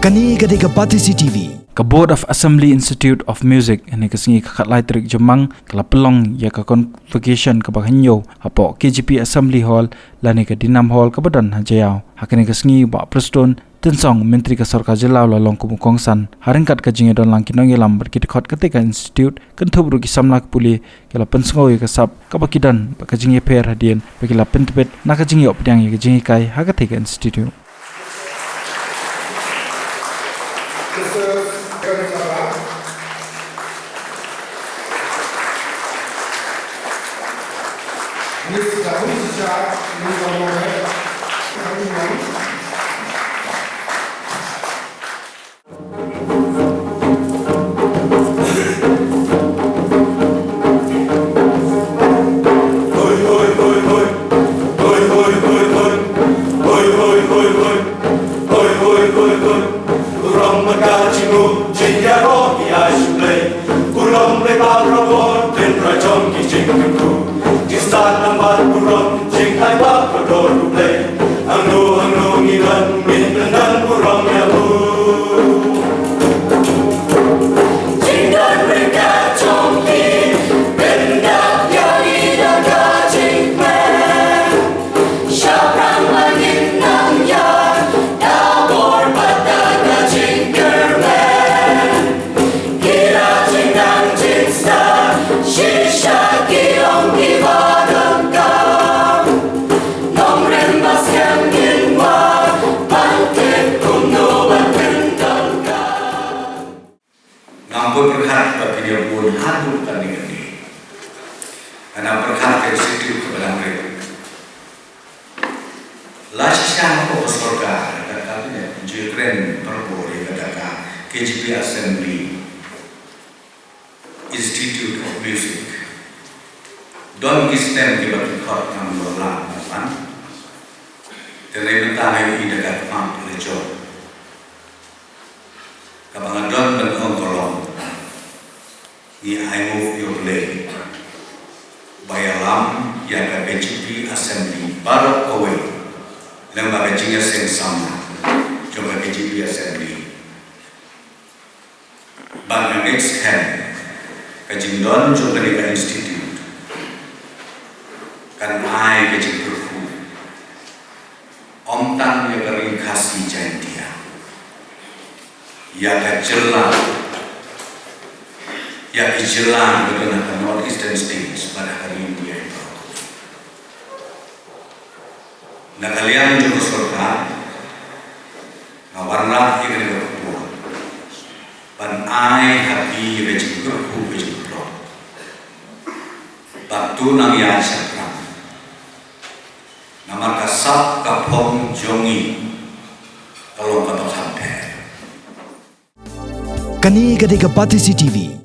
Kani kadika Pati CTV. Ka Board of Assembly Institute of Music ini kesengi kakat laitrik Jemang kala pelong ya ka convocation ka baghanyo apo KGP Assembly Hall lani ka Dinam Hall ka badan hajayao hakini kesengi ba preston tensong menteri ka sarkar jelau la long kumukongsan haringkat ka jinge don lang kinong yelam berkitkot ketika institute kentub rugi samlak puli kala pensngoi ka sap ka bakidan ka jinge per hadien bakila pentepet na ka jinge opdyang ya ka jinge kai hakatika institute. Berkat bagi dia pun hadut tadi ini, karena berkat dari situ kepada mereka. Lasciamo poco sorgare da cabinet Ukraine propone da KGP Assembly Institute of Music. Don kisnem di bagi kot nomor 8. Terletak di dekat Pam Lejo. Kabangan don bentong kolong. I move your play. Bayalam yang ke KGP Assembly baru away. Lembaga jingas yang sama. Coba KGP Assembly. Bang next hand. Kajindon coba di institute. Kan ai KGP Perfu. Om Tan yang kering kasih jantia. Ya kejelang. Ya jelang menggunakan North Eastern States pada hari ini dia itu. Nah kalian juga surga, ngawarlah yang ada berbuat. Pan ai hati bejik berhu bejik berbuat. Batu nang ya sakram. Nama kasap kapong jongi kalau kata sampai. Kani kadika Pati CTV.